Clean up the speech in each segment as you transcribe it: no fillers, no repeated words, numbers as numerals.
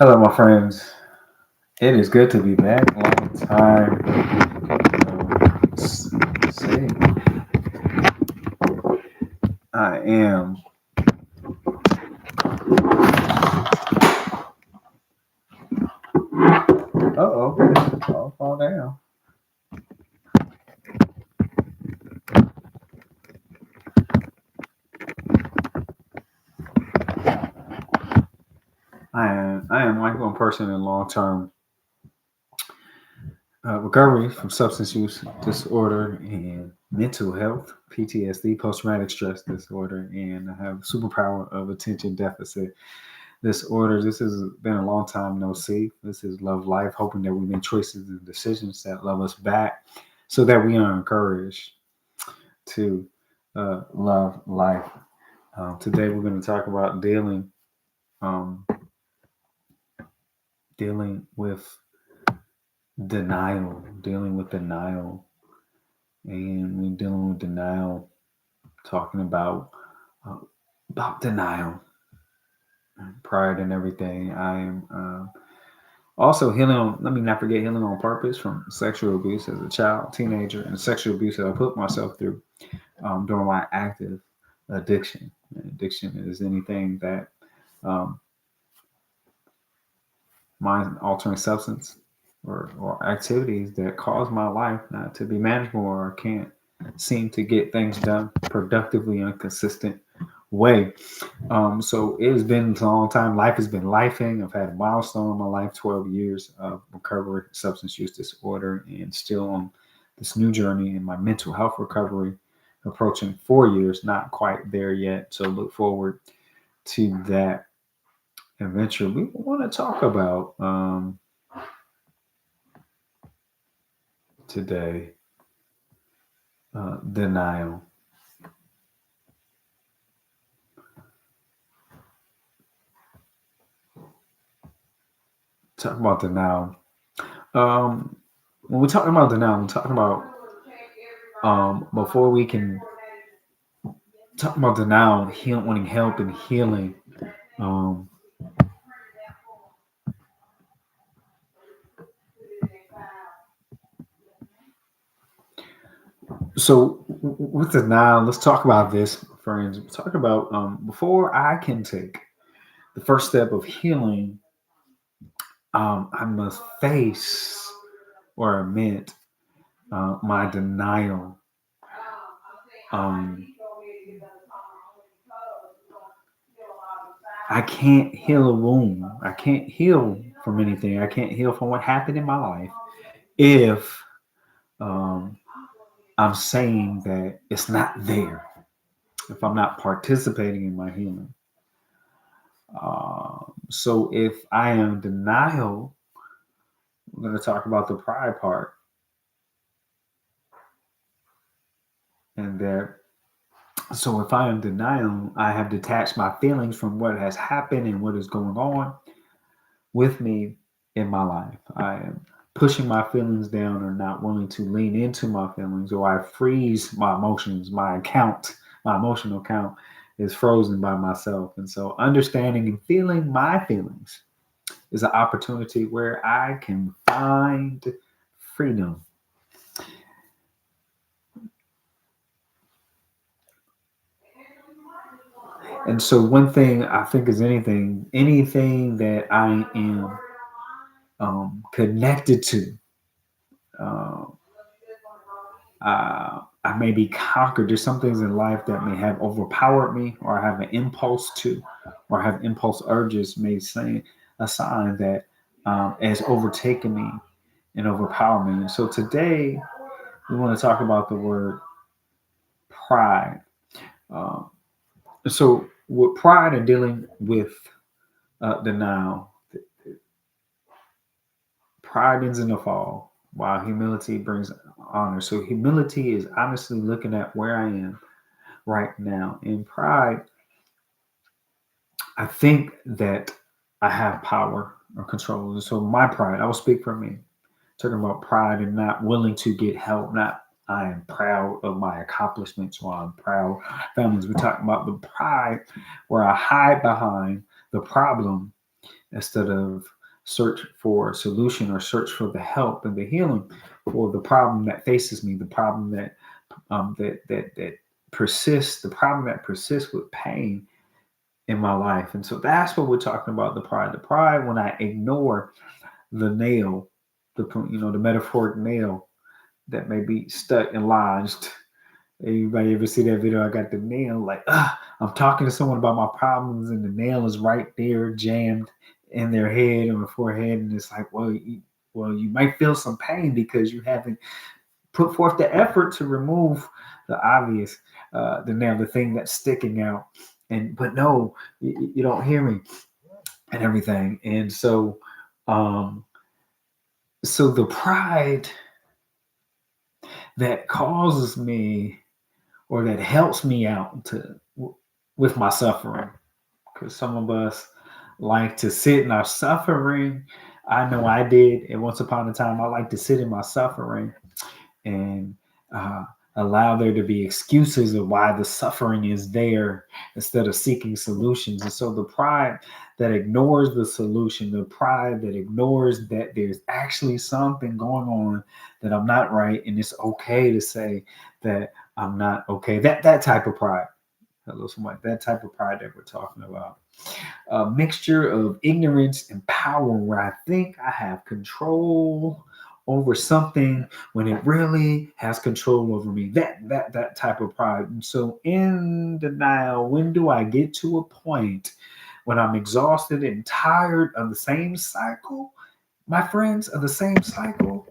Hello, my friends. It is good to be back. Long time. See, I am. Uh oh. Fall down. I am like one person in long term recovery from substance use disorder and mental health, PTSD, post traumatic stress disorder, and I have superpower of attention deficit disorder. This has been a long time no see. This is love life, hoping that we make choices and decisions that love us back so that we are encouraged to love life. Today we're going to talk about um, dealing with dealing with denial, and we're dealing with denial, talking uh, about denial, pride, and everything. I am also healing on. Let me not forget healing on purpose from sexual abuse as a child, teenager, and sexual abuse that I put myself through during my active addiction. Addiction is anything that um, mind altering substance or activities that cause my life not to be manageable or I can't seem to get things done productively in a consistent way. So it has been a long time. Life has been lifing. I've had a milestone in my life, 12 years of recovery, substance use disorder, and still on this new journey in my mental health recovery, approaching 4 years, not quite there yet. So look forward to that eventually. We want to talk about today denial. Talk about denial. Um, when we're talking about denial, we're talking about before we can talk about denial, wanting help and healing. Um, so with denial, let's talk about this, friends. Talk about before I can take the first step of healing, I must face or admit my denial. Um, I can't heal a wound. I can't heal from anything. I can't heal from what happened in my life if um, I'm saying that it's not there, if I'm not participating in my healing. So if I am in denial, I'm going to talk about the pride part, and that. So if I am in denial, I have detached my feelings from what has happened and what is going on with me in my life. I am pushing my feelings down or not willing to lean into my feelings, or I freeze my emotions. My emotional account is frozen by myself. And so understanding and feeling my feelings is an opportunity where I can find freedom. And so one thing I think is anything that I am connected to, uh, I may be conquered. There's some things in life that may have overpowered me, or I have an impulse to, or I have impulse urges, may say a sign that has overtaken me and overpowered me. And so today we want to talk about the word pride. Um, so with pride and dealing with denial, pride ends in the fall, while humility brings honor. So humility is honestly looking at where I am right now. In pride, I think that I have power or control. And so my pride, I will speak for me. Talking about pride and not willing to get help, not I am proud of my accomplishments or I'm proud families. We're talking about the pride where I hide behind the problem instead of search for a solution or search for the help and the healing for the problem that faces me, the problem that persists, the problem that persists with pain in my life. And so that's what we're talking about, the pride. The pride when I ignore the nail, the metaphoric nail that may be stuck and lodged. Anybody ever see that video? I got the nail, like, I'm talking to someone about my problems, and the nail is right there, jammed in their head or forehead, and it's like, you might feel some pain because you haven't put forth the effort to remove the obvious, the nail, the thing that's sticking out, but no, you don't hear me and everything, and um, so the pride that causes me or that helps me out with my suffering, because some of us like to sit in our suffering. I know I did, and once upon a time I like to sit in my suffering and uh, allow there to be excuses of why the suffering is there instead of seeking solutions. And so the pride that ignores the solution, the pride that ignores that there's actually something going on, that I'm not right, and it's okay to say that I'm not okay. That type of pride. Hello, somebody. That type of pride that we're talking about. A mixture of ignorance and power, where I think I have control over something when it really has control over me. That type of pride. And so in denial, when do I get to a point when I'm exhausted and tired of the same cycle, my friends, of the same cycle,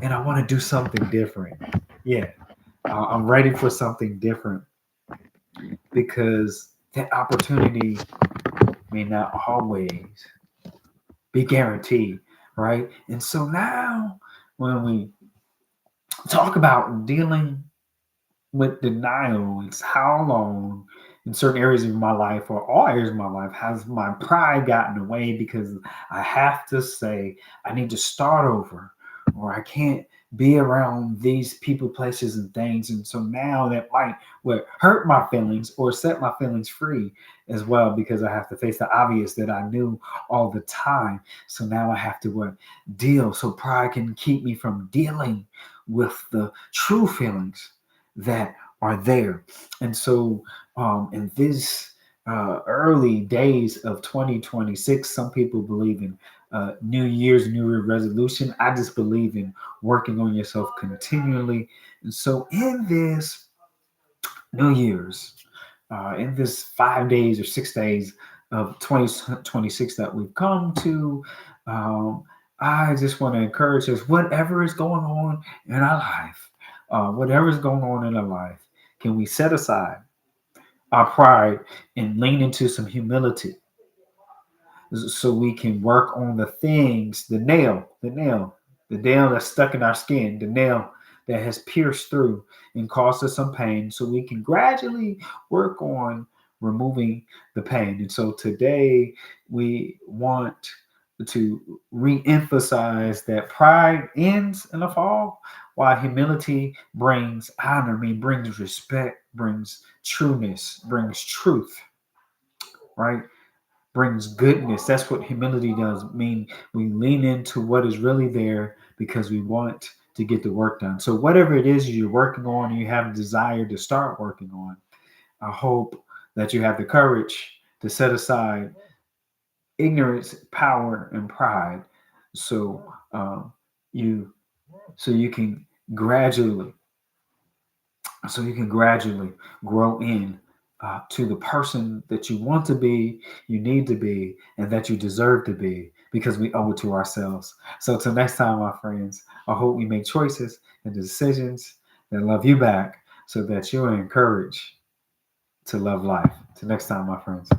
and I want to do something different? Yeah, I'm ready for something different, because that opportunity may not always be guaranteed, right? And so now, when we talk about dealing with denial, it's how long in certain areas of my life, or all areas of my life, has my pride gotten away, because I have to say I need to start over, or I can't be around these people, places, and things. And so now that might hurt my feelings or set my feelings free as well, because I have to face the obvious that I knew all the time. So now I have to deal. So pride can keep me from dealing with the true feelings that are there. And so in this early days of 2026, some people believe in New Year's, New Year resolution. I just believe in working on yourself continually. And so in this New Year's, in this 5 days or 6 days of 2026 that we've come to, um, I just want to encourage us, whatever is going on in our life, whatever is going on in our life, can we set aside our pride and lean into some humility, so we can work on the things, the nail that's stuck in our skin, the nail that has pierced through and caused us some pain, so we can gradually work on removing the pain. And so today we want to re-emphasize that pride ends in the fall, while humility brings honor, brings respect, brings trueness, brings truth, right? Brings goodness. That's what humility does. We lean into what is really there because we want to get the work done. So whatever it is you're working on, and you have a desire to start working on, I hope that you have the courage to set aside ignorance, power, and pride, so you you can gradually grow in to the person that you want to be, you need to be, and that you deserve to be, because we owe it to ourselves. So till next time, my friends, I hope we make choices and decisions that love you back, so that you're encouraged to love life. Till next time, my friends.